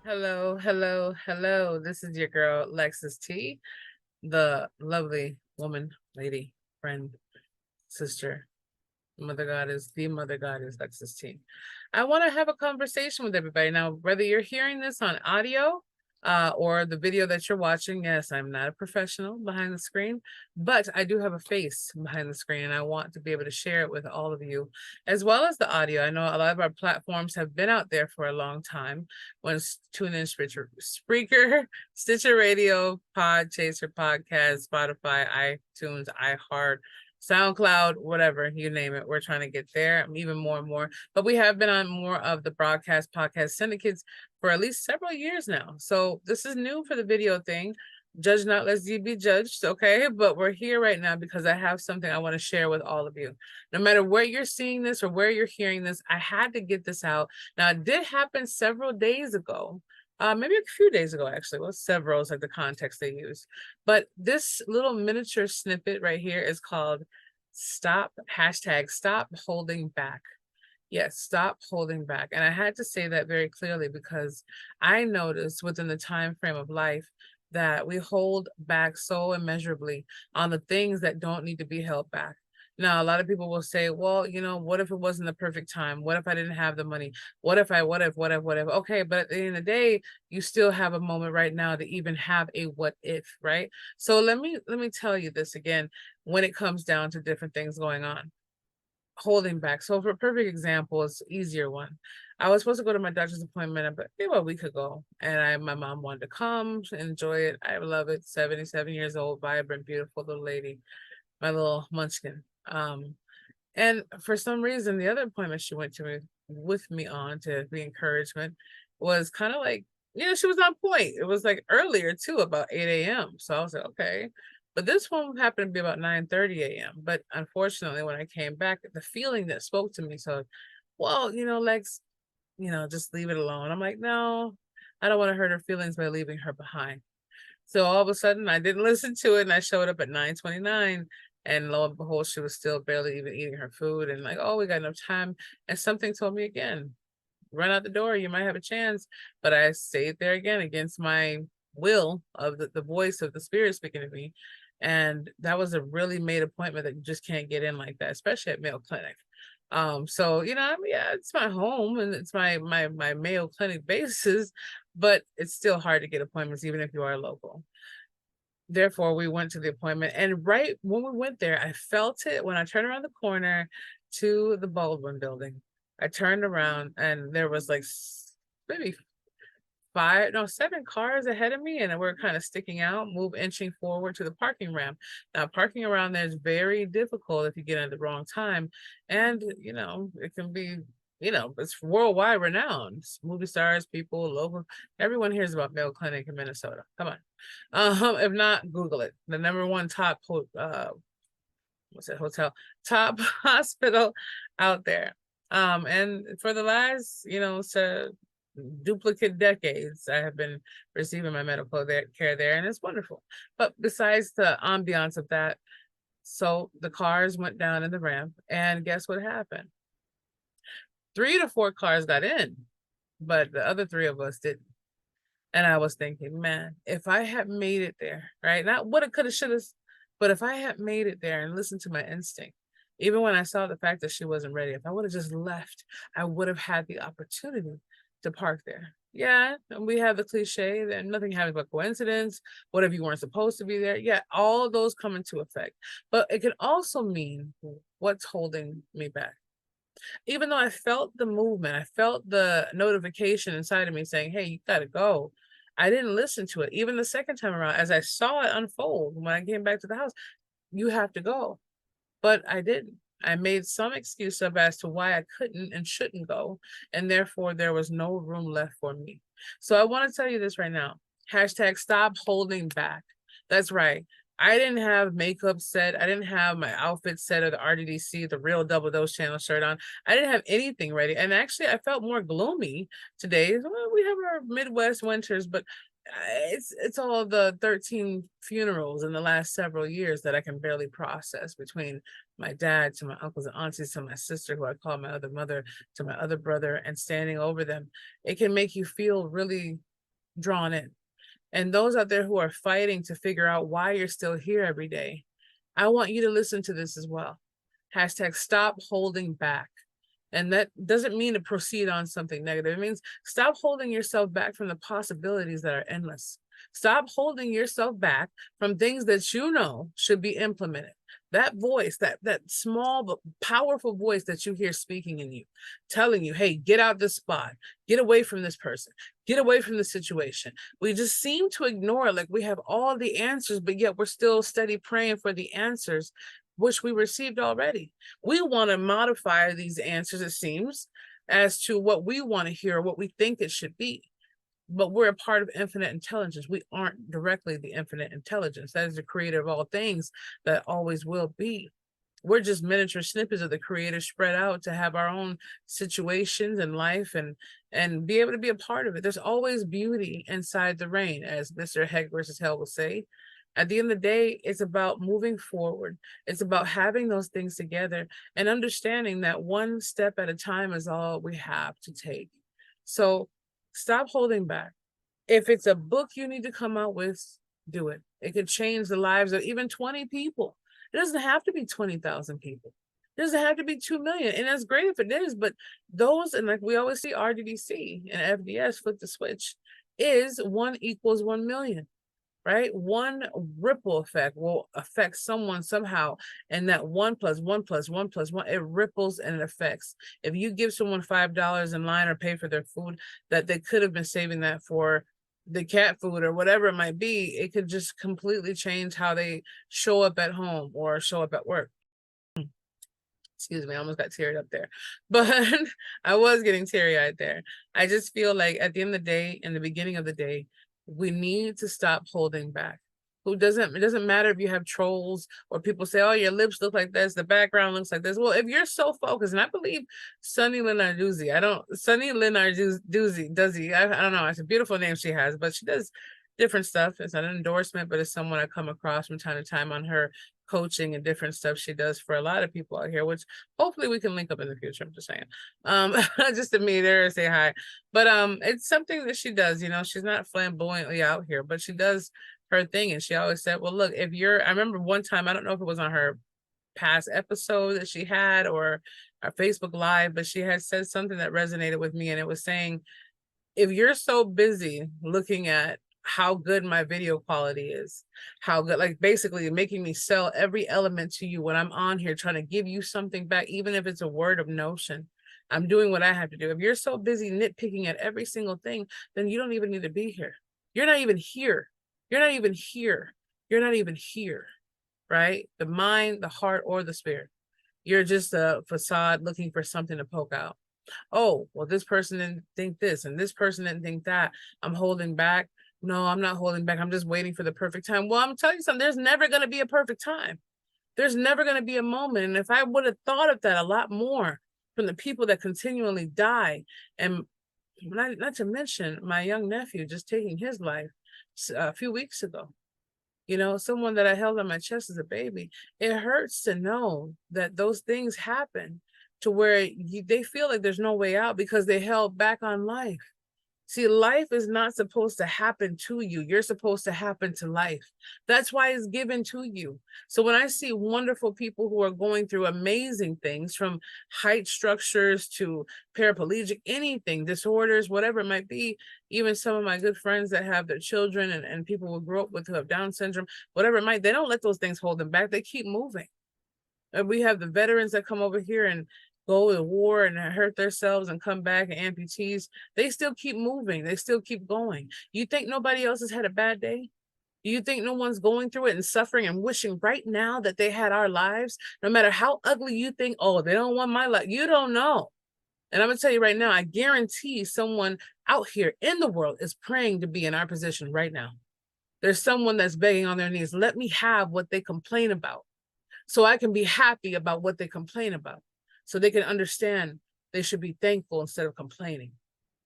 Hello, hello, hello. This is your girl, Lexus T, the lovely woman, lady, friend, sister, mother goddess, Lexus T. I want to have a conversation with everybody. Now, whether you're hearing this on audio or the video that you're watching, yes, I'm not a professional behind the screen, but I do have a face behind the screen, and I want to be able to share it with all of you, as well as the audio. I know a lot of our platforms have been out there for a long time. When TuneIn, Spreaker, Stitcher Radio, Podchaser, Podcast, Spotify, iTunes, iHeart, SoundCloud, whatever, you name it. We're trying to get there even more and more. But we have been on more of the broadcast podcast syndicates for at least several years now. So this is new for the video thing. Judge not, lest ye be judged, okay? But we're here right now because I have something I want to share with all of you. No matter where you're seeing this or where you're hearing this, I had to get this out. Now, it did happen several days ago. Maybe a few days ago, actually. Well, several is like the context they use. But this little miniature snippet right here is called stop, stop holding back. Yes, stop holding back. And I had to say that very clearly because I noticed within the time frame of life that we hold back so immeasurably on the things that don't need to be held back. Now, a lot of people will say, well, what if it wasn't the perfect time? What if I didn't have the money? What if? Okay, but at the end of the day, you still have a moment right now to even have a what if, right? So let me tell you this again when it comes down to different things going on. Holding back. So for a perfect example, it's easier one. I was supposed to go to my doctor's appointment about maybe a week ago, and my mom wanted to come enjoy it. I love it. 77 years old, vibrant, beautiful little lady, my little munchkin. And for some reason, the other appointment she went to with me on to be encouragement was kind of like, she was on point. It was like earlier too, about 8 a.m. So I was like, okay. But this one happened to be about 9:30 a.m. But unfortunately, when I came back, the feeling that spoke to me, so, well, Lex, just leave it alone. I'm like, no, I don't want to hurt her feelings by leaving her behind. So all of a sudden, I didn't listen to it, and I showed up at 9:29, and lo and behold, she was still barely even eating her food, and like, oh, we got enough time. And something told me again, run out the door, you might have a chance. But I stayed there again against my will of the voice of the spirit speaking to me. And that was a really made appointment that you just can't get in like that, especially at Mayo Clinic. So I mean, yeah, it's my home and it's my Mayo Clinic basis, but it's still hard to get appointments even if you are local. Therefore, we went to the appointment, and right when we went there, I felt it when I turned around the corner to the Baldwin building. I turned around and there was like maybe five, no, seven cars ahead of me, and we're kind of sticking out, inching forward to the parking ramp. Now, parking around there is very difficult if you get at the wrong time. And, it can be, it's worldwide renowned. Movie stars, people, local, everyone hears about Mayo Clinic in Minnesota. Come on. If not, Google it. The number one top, what's that hotel? Top hospital out there. And for the last, duplicate decades, I have been receiving my medical care there, and it's wonderful. But besides the ambiance of that, so the cars went down in the ramp, and guess what happened? 3 to 4 cars got in, but the other three of us didn't. And I was thinking, man, if I had made it there, right? Not what it could have, should have, but if I had made it there and listened to my instinct, even when I saw the fact that she wasn't ready, if I would have just left, I would have had the opportunity to park there. Yeah, and we have the cliche that nothing happens but coincidence. What if you weren't supposed to be there? Yeah, all of those come into effect. But it can also mean what's holding me back. Even though I felt the movement, I felt the notification inside of me saying, hey, you gotta go. I didn't listen to it. Even the second time around, as I saw it unfold when I came back to the house, you have to go. But I didn't. I made some excuse up as to why I couldn't and shouldn't go, and therefore there was no room left for me. So I want to tell you this right now. Hashtag stop holding back. That's right. I didn't have makeup set. I didn't have my outfit set of the RDDC, the Real Double Dose Channel shirt on. I didn't have anything ready. And actually, I felt more gloomy today. Well, we have our Midwest winters, but it's all the 13 funerals in the last several years that I can barely process, between my dad to my uncles and aunties to my sister, who I call my other mother, to my other brother, and standing over them. It can make you feel really drawn in. And those out there who are fighting to figure out why you're still here every day, I want you to listen to this as well. Hashtag stop holding back. And that doesn't mean to proceed on something negative. It means stop holding yourself back from the possibilities that are endless. Stop holding yourself back from things that you know should be implemented. That voice, that small but powerful voice that you hear speaking in you, telling you, hey, get out this spot, get away from this person, get away from the situation. We just seem to ignore, like we have all the answers, but yet we're still steady praying for the answers which we received already. We want to modify these answers, it seems, as to what we want to hear, what we think it should be. But we're a part of infinite intelligence. We aren't directly the infinite intelligence. That is the creator of all things that always will be. We're just miniature snippets of the creator spread out to have our own situations in life and be able to be a part of it. There's always beauty inside the rain, as Mr. HeckvsHell will say. At the end of the day, it's about moving forward. It's about having those things together and understanding that one step at a time is all we have to take. So stop holding back. If it's a book you need to come out with, do it. It could change the lives of even 20 people. It doesn't have to be 20,000 people. It doesn't have to be 2 million. And that's great if it is, but those, and like we always see RDDC and FDS flip the switch, is 1 equals 1 million. Right? One ripple effect will affect someone somehow. And that 1 + 1 + 1 + 1, it ripples and it affects. If you give someone $5 in line or pay for their food, that they could have been saving that for the cat food or whatever it might be, it could just completely change how they show up at home or show up at work. Excuse me, I almost got teared up there, but I was getting teary-eyed there. I just feel like at the end of the day, in the beginning of the day, we need to stop holding back. It doesn't matter if you have trolls or people say, oh, your lips look like this, the background looks like this. Well, if you're so focused, and I believe Sunny Lenarduzzi, I don't know, it's a beautiful name she has, but she does different stuff. It's not an endorsement, but it's someone I come across from time to time on her coaching and different stuff she does for a lot of people out here, which hopefully we can link up in the future. I'm just saying, just to meet her and say hi. But it's something that she does, you know, she's not flamboyantly out here, but she does her thing. And she always said, well, look, I remember one time, I don't know if it was on her past episode that she had or our Facebook Live, but she had said something that resonated with me. And it was saying, if you're so busy looking at how good my video quality is, how good, like basically making me sell every element to you when I'm on here trying to give you something back, even if it's a word of notion, I'm doing what I have to do. If you're so busy nitpicking at every single thing, then you don't even need to be here. You're not even here. You're not even here. You're not even here, right? The mind, the heart, or the spirit. You're just a facade looking for something to poke out. Oh, well, this person didn't think this and this person didn't think that. I'm holding back. No, I'm not holding back. I'm just waiting for the perfect time. Well, I'm telling you something, there's never going to be a perfect time. There's never going to be a moment. And if I would have thought of that a lot more from the people that continually die, and not to mention my young nephew just taking his life a few weeks ago, you know, someone that I held on my chest as a baby, it hurts to know that those things happen to where they feel like there's no way out because they held back on life. See, life is not supposed to happen to you. You're supposed to happen to life. That's why it's given to you. So when I see wonderful people who are going through amazing things, from height structures to paraplegic, anything, disorders, whatever it might be, even some of my good friends that have their children and people who grew up with who have Down syndrome, whatever it might, they don't let those things hold them back. They keep moving. And we have the veterans that come over here and go to war and hurt themselves and come back, and amputees, they still keep moving. They still keep going. You think nobody else has had a bad day? Do you think no one's going through it and suffering and wishing right now that they had our lives? No matter how ugly you think, oh, they don't want my life. You don't know. And I'm going to tell you right now, I guarantee someone out here in the world is praying to be in our position right now. There's someone that's begging on their knees, let me have what they complain about, so I can be happy about what they complain about, so they can understand they should be thankful instead of complaining.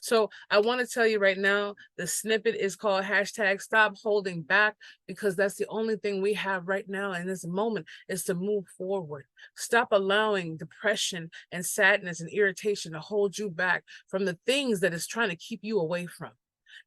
So I want to tell you right now, the snippet is called hashtag stop holding back, because that's the only thing we have right now in this moment is to move forward. Stop allowing depression and sadness and irritation to hold you back from the things that is trying to keep you away from.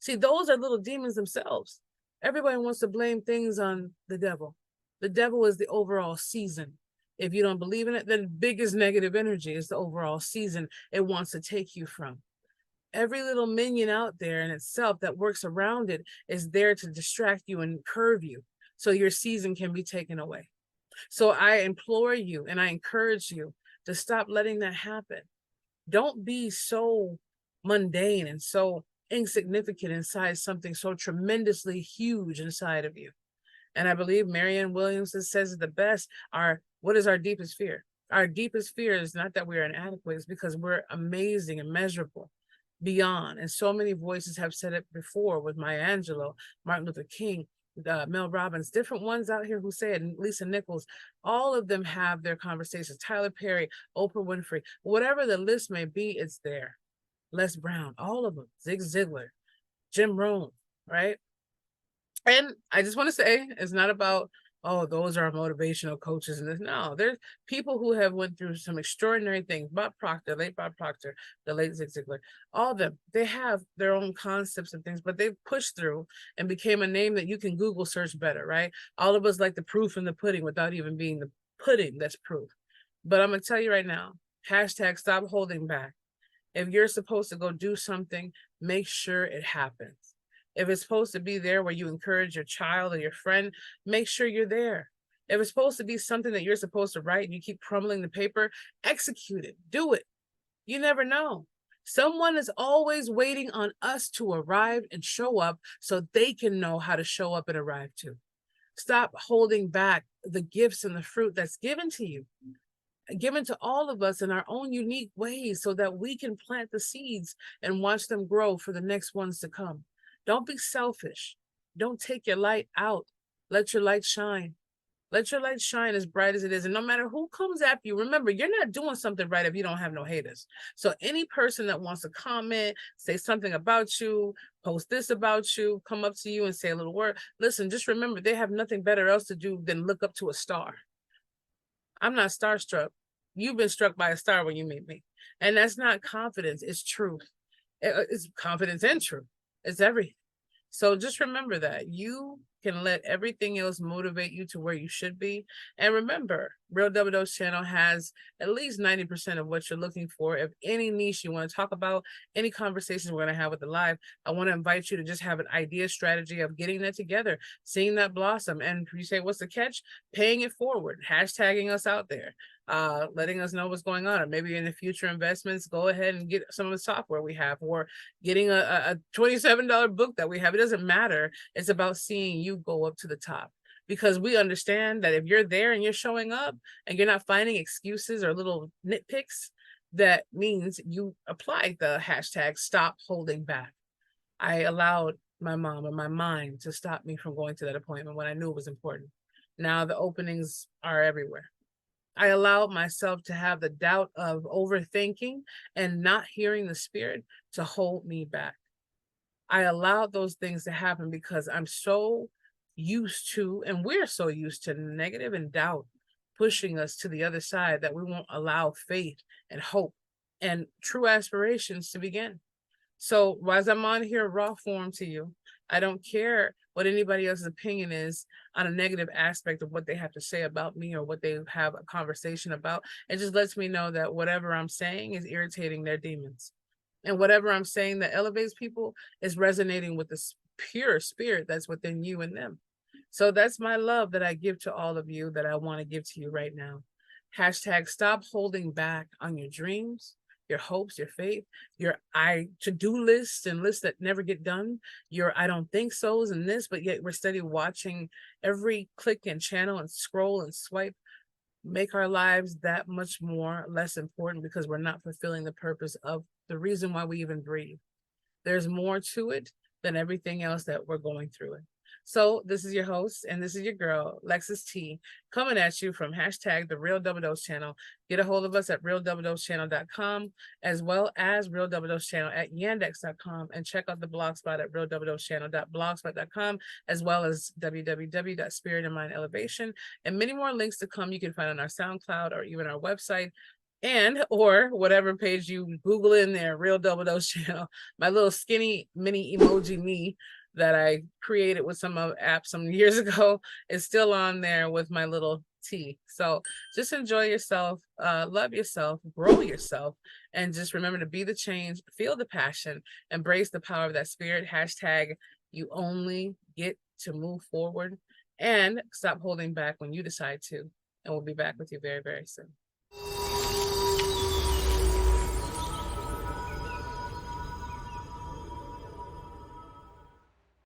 See, those are little demons themselves. Everybody wants to blame things on the devil. The devil is the overall season. If you don't believe in it, then biggest negative energy is the overall season it wants to take you from. Every little minion out there in itself that works around it is there to distract you and curve you so your season can be taken away. So I implore you and I encourage you to stop letting that happen. Don't be so mundane and so insignificant inside something so tremendously huge inside of you. And I believe Marianne Williamson says it the best. What is our deepest fear? Our deepest fear is not that we are inadequate, it's because we're amazing, immeasurable, beyond. And so many voices have said it before with Maya Angelou, Martin Luther King, Mel Robbins, different ones out here who say it, and Lisa Nichols. All of them have their conversations. Tyler Perry, Oprah Winfrey, whatever the list may be, it's there. Les Brown, all of them, Zig Ziglar, Jim Rohn, right? And I just want to say, it's not about, oh, those are motivational coaches. And no, there's people who have went through some extraordinary things. Bob Proctor, late Bob Proctor, the late Zig Ziglar, all of them, they have their own concepts and things, but they've pushed through and became a name that you can Google search better, right? All of us like the proof in the pudding without even being the pudding that's proof. But I'm going to tell you right now, hashtag stop holding back. If you're supposed to go do something, make sure it happens. If it's supposed to be there where you encourage your child or your friend, make sure you're there. If it's supposed to be something that you're supposed to write and you keep crumbling the paper, execute it, do it. You never know. Someone is always waiting on us to arrive and show up so they can know how to show up and arrive too. Stop holding back the gifts and the fruit that's given to you, given to all of us in our own unique ways so that we can plant the seeds and watch them grow for the next ones to come. Don't be selfish. Don't take your light out. Let your light shine. Let your light shine as bright as it is. And no matter who comes after you, remember, you're not doing something right if you don't have no haters. So any person that wants to comment, say something about you, post this about you, come up to you and say a little word, listen, just remember, they have nothing better else to do than look up to a star. I'm not starstruck. You've been struck by a star when you meet me. And that's not confidence, it's truth. It's confidence and truth. It's everything. So just remember that you can let everything else motivate you to where you should be. And remember, Real Double Dose Channel has at least 90% of what you're looking for. If any niche you want to talk about, any conversations we're going to have with the live, I want to invite you to just have an idea strategy of getting that together, seeing that blossom. And you say, what's the catch? Paying it forward, hashtagging us out there, letting us know what's going on. Or maybe in the future investments, go ahead and get some of the software we have, or getting a $27 book that we have. It doesn't matter. It's about seeing you go up to the top, because we understand that if you're there and you're showing up and you're not finding excuses or little nitpicks, that means you applied the hashtag stop holding back. I allowed my mom and my mind to stop me from going to that appointment when I knew it was important. Now the openings are everywhere. I allowed myself to have the doubt of overthinking and not hearing the spirit to hold me back. I allowed those things to happen because I'm so used to, and we're so used to negative and doubt pushing us to the other side, that we won't allow faith and hope and true aspirations to begin. So as I'm on here raw form to you, I don't care what anybody else's opinion is on a negative aspect of what they have to say about me or what they have a conversation about. It just lets me know that whatever I'm saying is irritating their demons. And whatever I'm saying that elevates people is resonating with the pure spirit that's within you and them. So that's my love that I give to all of you, that I want to give to you right now. Hashtag stop holding back on your dreams, your hopes, your faith, your to-do lists and lists that never get done, your I don't think so's and this, but yet we're steady watching every click and channel and scroll and swipe, make our lives that much more less important because we're not fulfilling the purpose of the reason why we even breathe. There's more to it than everything else that we're going through it. So this is your host, and this is your girl, Lexus T, coming at you from hashtag the Real Double Dose Channel. Get a hold of us at RealDoubleDoseChannel.com, as well as Real Double Dose Channel at Yandex.com, and check out the blog spot at RealDoubleDoseChannel.blogspot.com, as well as www.spiritandmindelevation, and many more links to come you can find on our SoundCloud or even our website. and or whatever page you Google in there, Real Double Dose Channel. My little skinny mini emoji me that I created with some app some years ago is still on there with my little T. So just enjoy yourself, love yourself, grow yourself, and just remember to be the change, feel the passion, embrace the power of that spirit. Hashtag you only get to move forward, and stop holding back when you decide to. And we'll be back with you very, very soon.